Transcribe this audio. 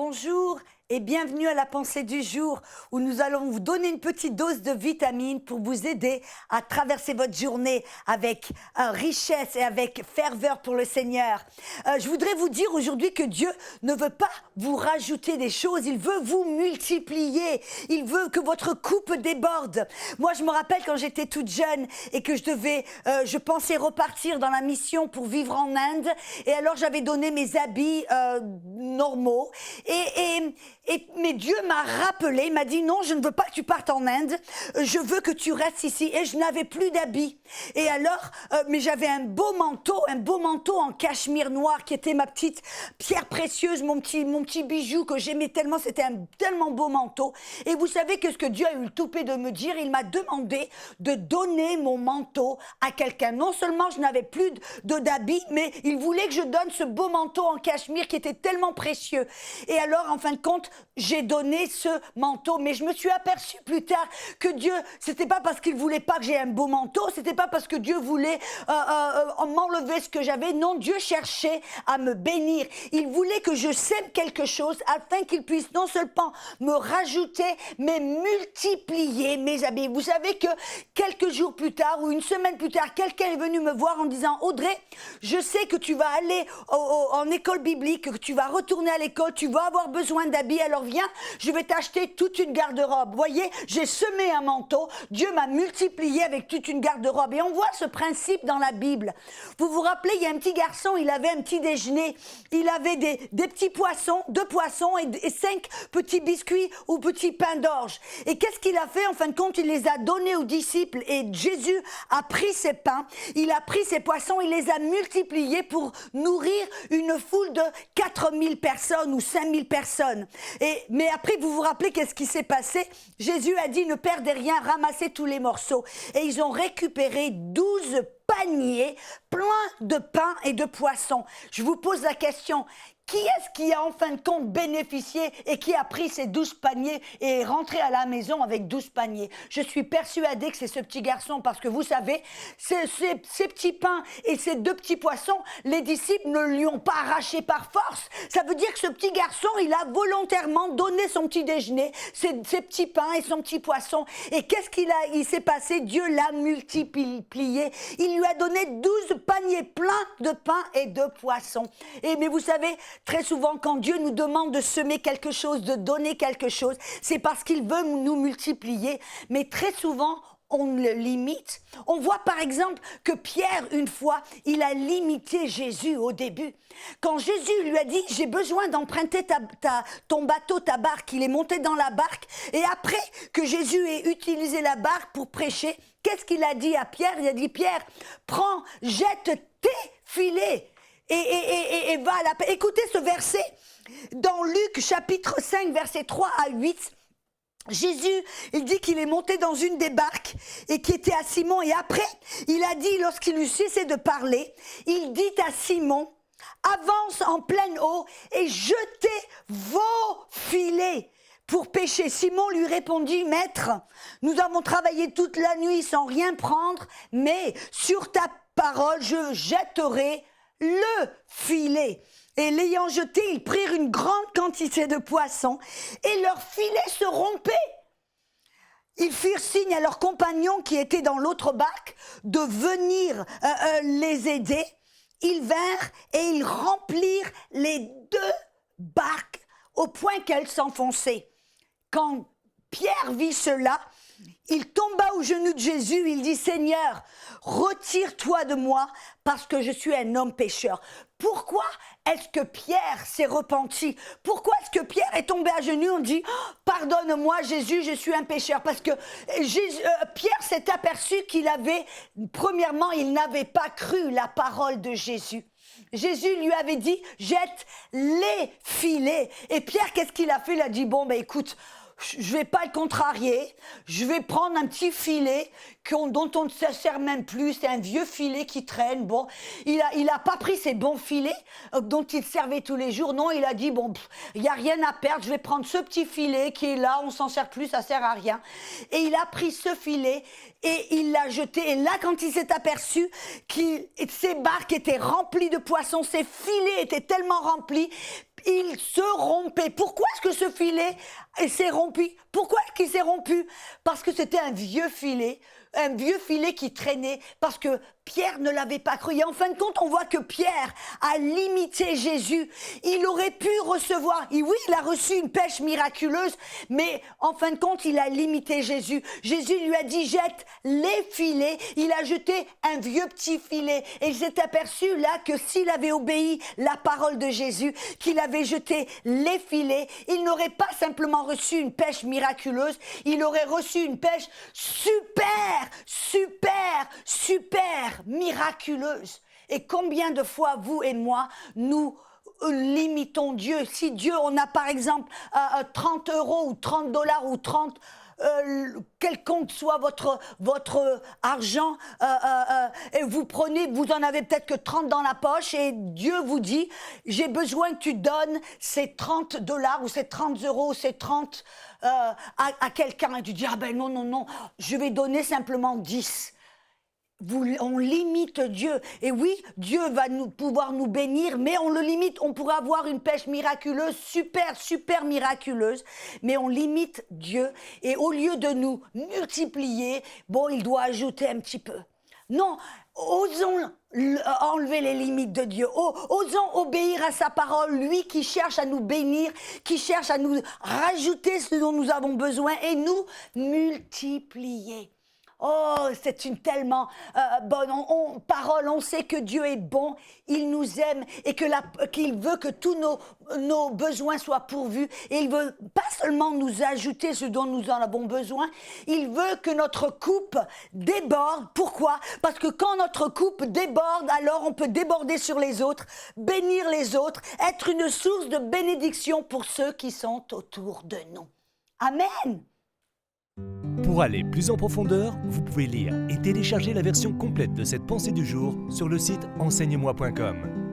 Bonjour et bienvenue à la pensée du jour où nous allons vous donner une petite dose de vitamines pour vous aider à traverser votre journée avec richesse et avec ferveur pour le Seigneur. Je voudrais vous dire aujourd'hui que Dieu ne veut pas vous rajouter des choses, il veut vous multiplier, il veut que votre coupe déborde. Moi je me rappelle quand j'étais toute jeune et que je pensais repartir dans la mission pour vivre en Inde et alors j'avais donné mes habits normaux mais Dieu m'a rappelé, il m'a dit non, je ne veux pas que tu partes en Inde, je veux que tu restes ici. Et je n'avais plus d'habits. Et alors, mais j'avais un beau manteau en cachemire noir qui était ma petite pierre précieuse, mon petit bijou que j'aimais tellement, c'était un tellement beau manteau. Et vous savez que ce que Dieu a eu le toupet de me dire, il m'a demandé de donner mon manteau à quelqu'un. Non seulement je n'avais plus d'habits, mais il voulait que je donne ce beau manteau en cachemire qui était tellement précieux. Et alors, en fin de compte, j'ai donné ce manteau, mais je me suis aperçue plus tard que Dieu, c'était pas parce qu'il voulait pas que j'ai un beau manteau, c'était pas parce que Dieu voulait m'enlever ce que j'avais. Non, Dieu cherchait à me bénir. Il voulait que je sème quelque chose afin qu'il puisse non seulement me rajouter, mais multiplier mes habits. Vous savez que quelques jours plus tard ou une semaine plus tard, quelqu'un est venu me voir en disant « Audrey, je sais que tu vas aller en école biblique, que tu vas retourner à l'école, tu vas avoir besoin d'habits, alors viens, je vais t'acheter toute une garde-robe. » Vous voyez, j'ai semé un manteau, Dieu m'a multiplié avec toute une garde-robe. Et on voit ce principe dans la Bible. Vous vous rappelez, il y a un petit garçon, il avait un petit déjeuner, il avait des petits poissons, 2 poissons et 5 petits biscuits ou petits pains d'orge. Et qu'est-ce qu'il a fait? En fin de compte, il les a donnés aux disciples et Jésus a pris ces pains, il a pris ces poissons, il les a multipliés pour nourrir une foule de 4000 personnes ou 5000 personnes. Mais après, vous vous rappelez qu'est-ce qui s'est passé? Jésus a dit, ne perdez rien, ramassez tous les morceaux. Et ils ont récupéré 12 paniers pleins de pain et de poissons. Je vous pose la question, qui est-ce qui a en fin de compte bénéficié et qui a pris ces 12 paniers et est rentré à la maison avec 12 paniers? Je suis persuadée que c'est ce petit garçon parce que vous savez, ces petits pains et ces 2 petits poissons, les disciples ne lui ont pas arraché par force. Ça veut dire que ce petit garçon, il a volontairement donné son petit déjeuner, ses petits pains et son petit poisson. Et qu'est-ce il s'est passé? Dieu l'a multiplié. Il lui a donné 12 paniers pleins de pain et de poissons. Mais vous savez, très souvent, quand Dieu nous demande de semer quelque chose, de donner quelque chose, c'est parce qu'il veut nous multiplier. Mais très souvent, on le limite. On voit par exemple que Pierre, une fois, il a limité Jésus au début. Quand Jésus lui a dit « J'ai besoin d'emprunter ton bateau, ta barque », il est monté dans la barque. Et après que Jésus ait utilisé la barque pour prêcher, qu'est-ce qu'il a dit à Pierre? Il a dit « Pierre, prends, jette tes filets. » Et va à la paix. Écoutez ce verset dans Luc chapitre 5 verset 3 à 8. Jésus, il dit qu'il est monté dans une des barques et qui était à Simon. Et après, il a dit, lorsqu'il eut cessé de parler, il dit à Simon, avance en pleine eau et jetez vos filets pour pêcher. Simon lui répondit, Maître, nous avons travaillé toute la nuit sans rien prendre, mais sur ta parole, je jetterai le filet. Et l'ayant jeté, ils prirent une grande quantité de poissons et leurs filets se rompaient. Ils firent signe à leurs compagnons qui étaient dans l'autre barque de venir les aider. Ils vinrent et ils remplirent les 2 barques au point qu'elles s'enfonçaient. Quand Pierre vit cela, il tomba aux genoux de Jésus, il dit « Seigneur, retire-toi de moi parce que je suis un homme pécheur. » Pourquoi est-ce que Pierre s'est repenti? Pourquoi est-ce que Pierre est tombé à genoux? On dit oh, « Pardonne-moi Jésus, je suis un pécheur. » Parce que Pierre s'est aperçu qu'il avait, premièrement, il n'avait pas cru la parole de Jésus. Jésus lui avait dit « Jette les filets. » Et Pierre, qu'est-ce qu'il a fait? Il a dit « Bon, ben écoute, je vais pas le contrarier, je vais prendre un petit filet dont on ne se sert même plus, c'est un vieux filet qui traîne. Bon, il a pas pris ses bons filets dont il servait tous les jours. Non, il a dit bon, il y a rien à perdre, je vais prendre ce petit filet qui est là, on s'en sert plus, ça sert à rien. Et il a pris ce filet et il l'a jeté. Et là, quand il s'est aperçu que ses barques étaient remplies de poissons, ses filets étaient tellement remplis, il se rompait. Pourquoi est-ce que ce filet s'est rompu? Pourquoi est-ce qu'il s'est rompu? Parce que c'était un vieux filet qui traînait, parce que Pierre ne l'avait pas cru. Et en fin de compte, on voit que Pierre a limité Jésus. Il aurait pu recevoir, et oui, il a reçu une pêche miraculeuse, mais en fin de compte, il a limité Jésus. Jésus lui a dit, jette les filets. Il a jeté un vieux petit filet. Et il s'est aperçu là que s'il avait obéi la parole de Jésus, qu'il avait jeté les filets, il n'aurait pas simplement reçu une pêche miraculeuse, il aurait reçu une pêche super miraculeuse. Et combien de fois, vous et moi, nous limitons Dieu? Si Dieu, on a par exemple 30 € ou 30 $ ou 30 quelconque soit votre argent, et vous prenez, vous en avez peut-être que 30 dans la poche, et Dieu vous dit, j'ai besoin que tu donnes ces 30 $ ou ces 30 € ou ces 30 à quelqu'un, et tu dis, ah ben non, je vais donner simplement 10. On limite Dieu. Et oui, Dieu va pouvoir nous bénir, mais on le limite. On pourrait avoir une pêche miraculeuse, super miraculeuse, mais on limite Dieu. Et au lieu de nous multiplier, il doit ajouter un petit peu. Non, osons enlever les limites de Dieu. Osons obéir à sa parole, lui qui cherche à nous bénir, qui cherche à nous rajouter ce dont nous avons besoin et nous multiplier. Oh, c'est une tellement bonne parole. On sait que Dieu est bon, il nous aime et qu'il veut que tous nos besoins soient pourvus. Et il veut pas seulement nous ajouter ce dont nous en avons besoin, il veut que notre coupe déborde. Pourquoi? Parce que quand notre coupe déborde, alors on peut déborder sur les autres, bénir les autres, être une source de bénédiction pour ceux qui sont autour de nous. Amen. Pour aller plus en profondeur, vous pouvez lire et télécharger la version complète de cette pensée du jour sur le site enseigne-moi.com.